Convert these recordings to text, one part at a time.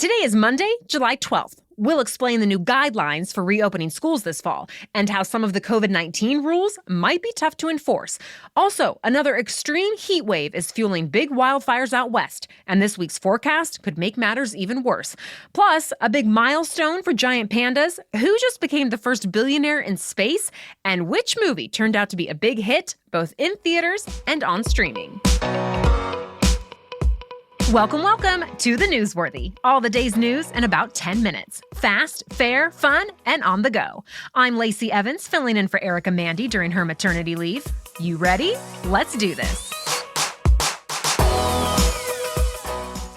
Today is Monday, July 12th. We'll explain the new guidelines for reopening schools this fall and how some of the COVID-19 rules might be tough to enforce. Also, another extreme heat wave is fueling big wildfires out west, and this week's forecast could make matters even worse. Plus, a big milestone for giant pandas, who just became the first billionaire in space, and which movie turned out to be a big hit, both in theaters and on streaming. Welcome to The Newsworthy. All the day's news in about 10 minutes. Fast, fair, fun, and on the go. I'm Lacey Evans, filling in for Erica Mandy during her maternity leave. You ready? Let's do this.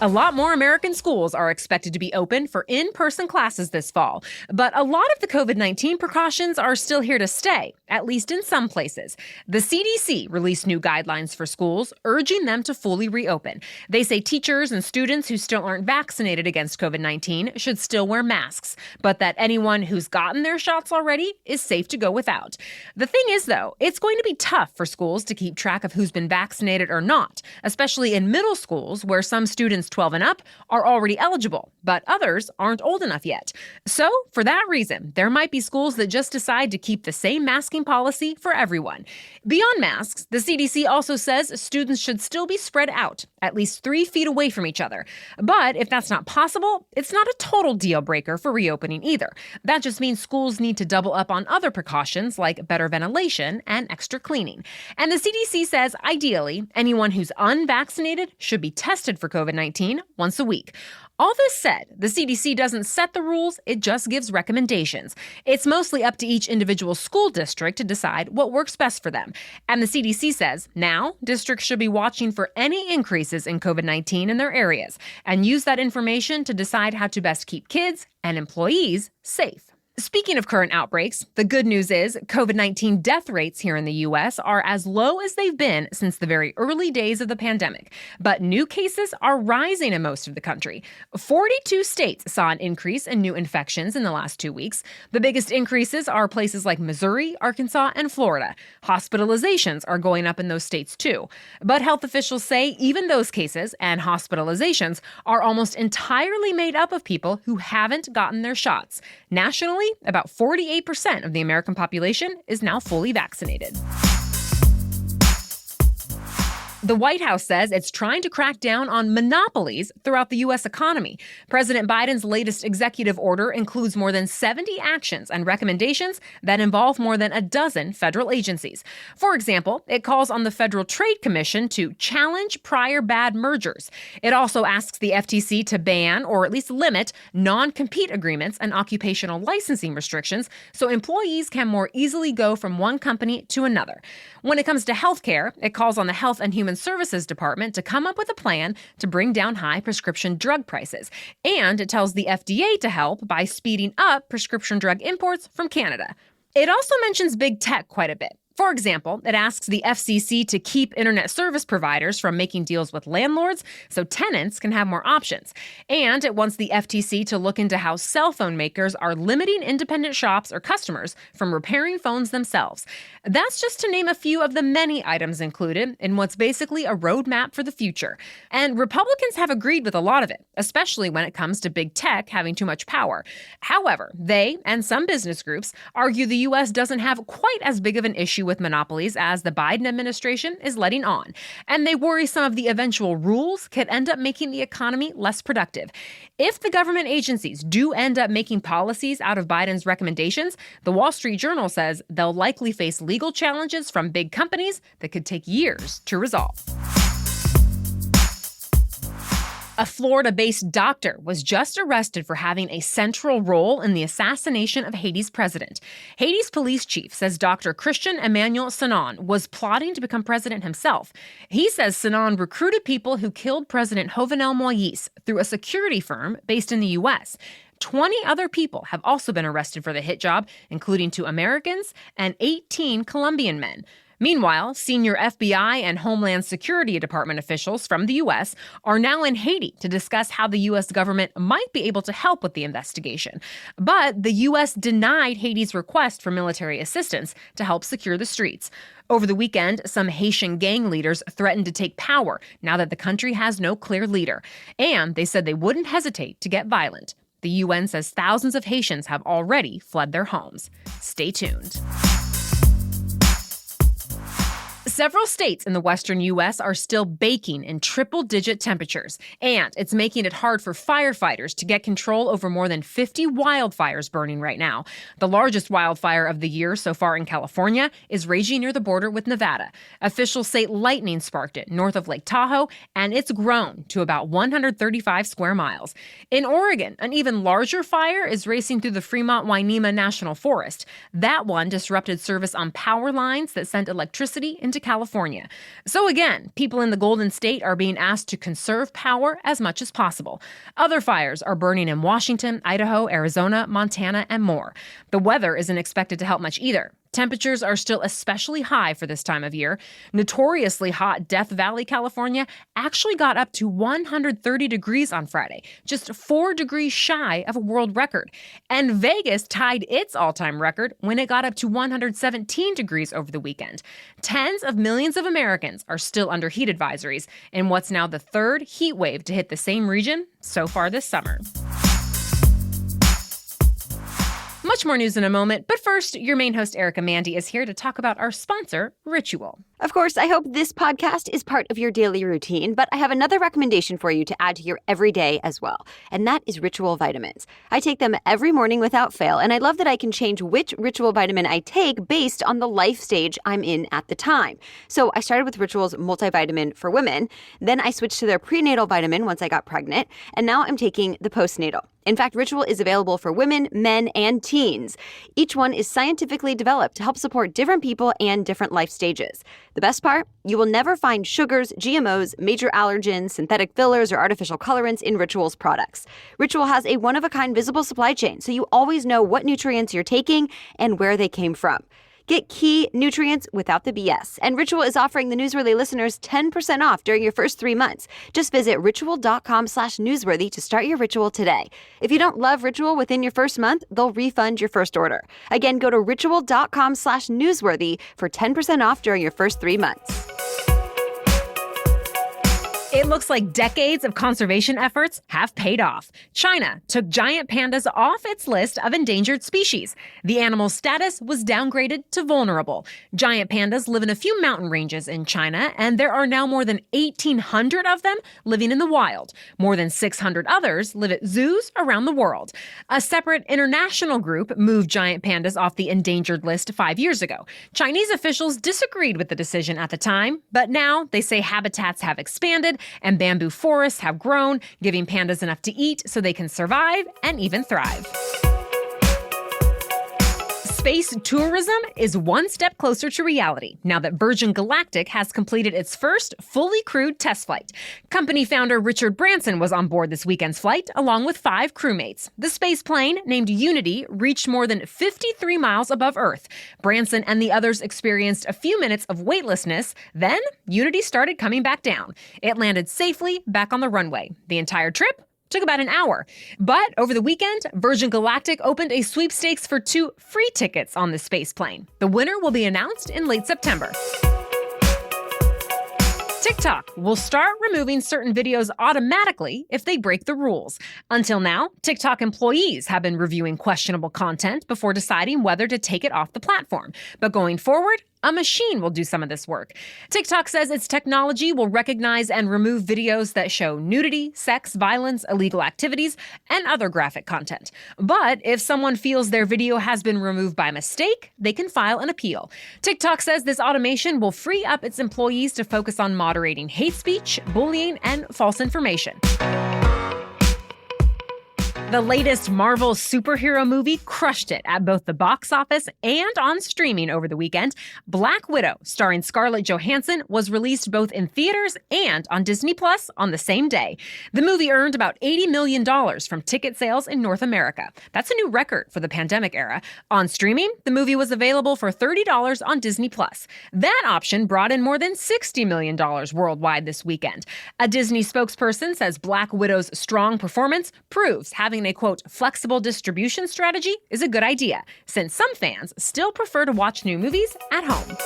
A lot more American schools are expected to be open for in-person classes this fall, but a lot of the COVID-19 precautions are still here to stay, at least in some places. The CDC released new guidelines for schools, urging them to fully reopen. They say teachers and students who still aren't vaccinated against COVID-19 should still wear masks, but that anyone who's gotten their shots already is safe to go without. The thing is, though, it's going to be tough for schools to keep track of who's been vaccinated or not, especially in middle schools where some students 12 and up are already eligible, but others aren't old enough yet. So, for that reason, there might be schools that just decide to keep the same masking policy for everyone. Beyond masks, the CDC also says students should still be spread out, at least 3 feet away from each other. But if that's not possible, it's not a total deal breaker for reopening either. That just means schools need to double up on other precautions like better ventilation and extra cleaning. And the CDC says, ideally, anyone who's unvaccinated should be tested for COVID-19 once a week. All this said, the CDC doesn't set the rules, it just gives recommendations. It's mostly up to each individual school district to decide what works best for them. And the CDC says now districts should be watching for any increases in COVID-19 in their areas and use that information to decide how to best keep kids and employees safe. Speaking of current outbreaks, the good news is COVID-19 death rates here in the U.S. are as low as they've been since the very early days of the pandemic. But new cases are rising in most of the country. 42 states saw an increase in new infections in the last 2 weeks. The biggest increases are places like Missouri, Arkansas, and Florida. Hospitalizations are going up in those states too. But health officials say even those cases and hospitalizations are almost entirely made up of people who haven't gotten their shots. Nationally, about 48% of the American population is now fully vaccinated. The White House says it's trying to crack down on monopolies throughout the U.S. economy. President Biden's latest executive order includes more than 70 actions and recommendations that involve more than a dozen federal agencies. For example, it calls on the Federal Trade Commission to challenge prior bad mergers. It also asks the FTC to ban or at least limit non-compete agreements and occupational licensing restrictions so employees can more easily go from one company to another. When it comes to health care, it calls on the Health and Human Services Department to come up with a plan to bring down high prescription drug prices. And it tells the FDA to help by speeding up prescription drug imports from Canada. It also mentions big tech quite a bit. For example, it asks the FCC to keep internet service providers from making deals with landlords so tenants can have more options. And it wants the FTC to look into how cell phone makers are limiting independent shops or customers from repairing phones themselves. That's just to name a few of the many items included in what's basically a roadmap for the future. And Republicans have agreed with a lot of it, especially when it comes to big tech having too much power. However, they and some business groups argue the U.S. doesn't have quite as big of an issue with monopolies as the Biden administration is letting on. And they worry some of the eventual rules could end up making the economy less productive. If the government agencies do end up making policies out of Biden's recommendations, the Wall Street Journal says they'll likely face legal challenges from big companies that could take years to resolve. A Florida-based doctor was just arrested for having a central role in the assassination of Haiti's president. Haiti's police chief says Dr. Christian Emmanuel Sanon was plotting to become president himself. He says Sanon recruited people who killed President Jovenel Moïse through a security firm based in the U.S. 20 other people have also been arrested for the hit job, including 2 Americans and 18 Colombian men. Meanwhile, senior FBI and Homeland Security Department officials from the U.S. are now in Haiti to discuss how the U.S. government might be able to help with the investigation. But the U.S. denied Haiti's request for military assistance to help secure the streets. Over the weekend, some Haitian gang leaders threatened to take power now that the country has no clear leader. And they said they wouldn't hesitate to get violent. The UN says thousands of Haitians have already fled their homes. Stay tuned. Several states in the western U.S. are still baking in triple-digit temperatures, and it's making it hard for firefighters to get control over more than 50 wildfires burning right now. The largest wildfire of the year so far in California is raging near the border with Nevada. Officials say lightning sparked it north of Lake Tahoe, and it's grown to about 135 square miles. In Oregon, an even larger fire is racing through the Fremont-Wainema National Forest. That one disrupted service on power lines that sent electricity into California. So again, people in the Golden State are being asked to conserve power as much as possible. Other fires are burning in Washington, Idaho, Arizona, Montana, and more. The weather isn't expected to help much either. Temperatures are still especially high for this time of year. Notoriously hot Death Valley, California, actually got up to 130 degrees on Friday, just 4 degrees shy of a world record. And Vegas tied its all-time record when it got up to 117 degrees over the weekend. Tens of millions of Americans are still under heat advisories in what's now the third heat wave to hit the same region so far this summer. Much more news in a moment, but first, your main host, Erica Mandy, is here to talk about our sponsor, Ritual. Of course, I hope this podcast is part of your daily routine, but I have another recommendation for you to add to your everyday as well, and that is Ritual vitamins. I take them every morning without fail, and I love that I can change which Ritual vitamin I take based on the life stage I'm in at the time. So I started with Ritual's multivitamin for women, then I switched to their prenatal vitamin once I got pregnant, and now I'm taking the postnatal. In fact, Ritual is available for women, men, and teens. Each one is scientifically developed to help support different people and different life stages. The best part? You will never find sugars, GMOs, major allergens, synthetic fillers, or artificial colorants in Ritual's products. Ritual has a one-of-a-kind visible supply chain, so you always know what nutrients you're taking and where they came from. Get key nutrients without the BS. And Ritual is offering the Newsworthy listeners 10% off during your first 3 months. Just visit ritual.com/newsworthy to start your Ritual today. If you don't love Ritual within your first month, they'll refund your first order. Again, go to ritual.com/newsworthy for 10% off during your first 3 months. It looks like decades of conservation efforts have paid off. China took giant pandas off its list of endangered species. The animal's status was downgraded to vulnerable. Giant pandas live in a few mountain ranges in China, and there are now more than 1,800 of them living in the wild. More than 600 others live at zoos around the world. A separate international group moved giant pandas off the endangered list 5 years ago. Chinese officials disagreed with the decision at the time, but now they say habitats have expanded and bamboo forests have grown, giving pandas enough to eat so they can survive and even thrive. Space tourism is one step closer to reality now that Virgin Galactic has completed its first fully crewed test flight. Company founder Richard Branson was on board this weekend's flight, along with 5 crewmates. The space plane, named Unity, reached more than 53 miles above Earth. Branson and the others experienced a few minutes of weightlessness. Then, Unity started coming back down. It landed safely back on the runway. The entire trip took about an hour. But over the weekend, Virgin Galactic opened a sweepstakes for 2 free tickets on the space plane. The winner will be announced in late September. TikTok will start removing certain videos automatically if they break the rules. Until now, TikTok employees have been reviewing questionable content before deciding whether to take it off the platform. But going forward, a machine will do some of this work. TikTok says its technology will recognize and remove videos that show nudity, sex, violence, illegal activities, and other graphic content. But if someone feels their video has been removed by mistake, they can file an appeal. TikTok says this automation will free up its employees to focus on moderating hate speech, bullying, and false information. The latest Marvel superhero movie crushed it at both the box office and on streaming over the weekend. Black Widow, starring Scarlett Johansson, was released both in theaters and on Disney Plus on the same day. The movie earned about $80 million from ticket sales in North America. That's a new record for the pandemic era. On streaming, the movie was available for $30 on Disney Plus. That option brought in more than $60 million worldwide this weekend. A Disney spokesperson says Black Widow's strong performance proves having a, quote, flexible distribution strategy is a good idea, since some fans still prefer to watch new movies at home.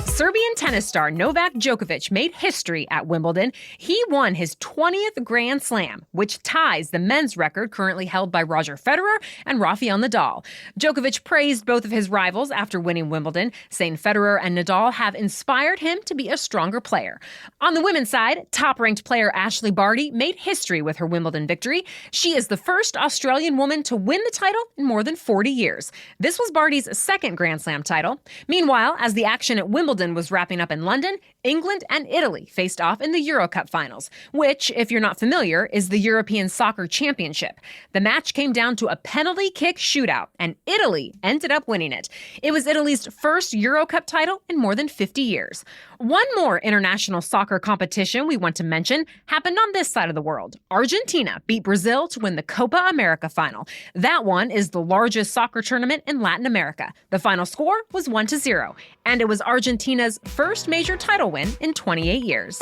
Serbian tennis star Novak Djokovic made history at Wimbledon. He won his 20th Grand Slam, which ties the men's record currently held by Roger Federer and Rafael Nadal. Djokovic praised both of his rivals after winning Wimbledon, saying Federer and Nadal have inspired him to be a stronger player. On the women's side, top-ranked player Ashley Barty made history with her Wimbledon victory. She is the first Australian woman to win the title in more than 40 years. This was Barty's second Grand Slam title. Meanwhile, as the action at Wimbledon was wrapping up in London, England and Italy faced off in the Euro Cup finals, which, if you're not familiar, is the European Soccer Championship. The match came down to a penalty kick shootout, and Italy ended up winning it. It was Italy's first Euro Cup title in more than 50 years. One more international soccer competition we want to mention happened on this side of the world. Argentina beat Brazil to win the Copa America final. That one is the largest soccer tournament in Latin America. The final score was 1-0, and it was Argentina's first major title win in 28 years.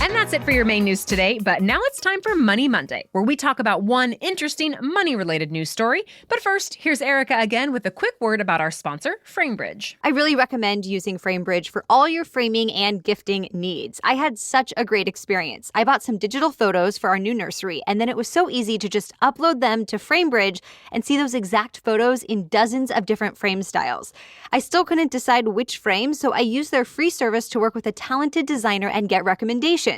And that's it for your main news today, but now it's time for Money Monday, where we talk about one interesting money-related news story. But first, here's Erica again with a quick word about our sponsor, FrameBridge. I really recommend using FrameBridge for all your framing and gifting needs. I had such a great experience. I bought some digital photos for our new nursery, and then it was so easy to just upload them to FrameBridge and see those exact photos in dozens of different frame styles. I still couldn't decide which frame, so I used their free service to work with a talented designer and get recommendations.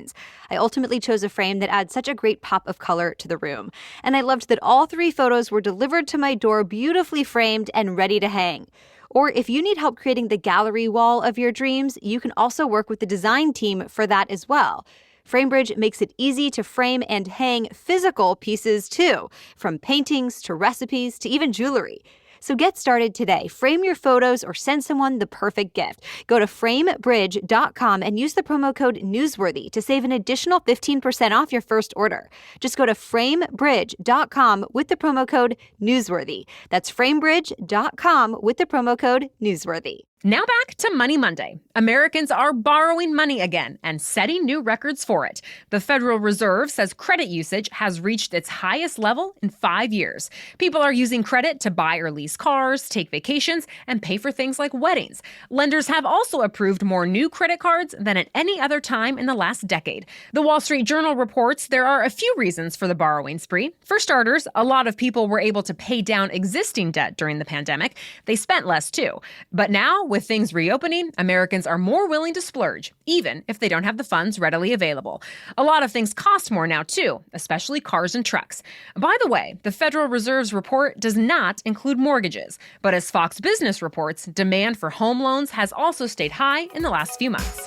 I ultimately chose a frame that adds such a great pop of color to the room. And I loved that all 3 photos were delivered to my door beautifully framed and ready to hang. Or if you need help creating the gallery wall of your dreams, you can also work with the design team for that as well. FrameBridge makes it easy to frame and hang physical pieces too, from paintings to recipes to even jewelry. So get started today. Frame your photos or send someone the perfect gift. Go to framebridge.com and use the promo code Newsworthy to save an additional 15% off your first order. Just go to framebridge.com with the promo code Newsworthy. That's framebridge.com with the promo code Newsworthy. Now back to Money Monday. Americans are borrowing money again and setting new records for it. The Federal Reserve says credit usage has reached its highest level in 5 years. People are using credit to buy or lease cars, take vacations, and pay for things like weddings. Lenders have also approved more new credit cards than at any other time in the last decade. The Wall Street Journal reports there are a few reasons for the borrowing spree. For starters, a lot of people were able to pay down existing debt during the pandemic. They spent less too. But now, with things reopening, Americans are more willing to splurge, even if they don't have the funds readily available. A lot of things cost more now, too, especially cars and trucks. By the way, the Federal Reserve's report does not include mortgages, but as Fox Business reports, demand for home loans has also stayed high in the last few months.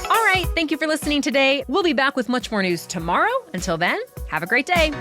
All right, thank you for listening today. We'll be back with much more news tomorrow. Until then, have a great day.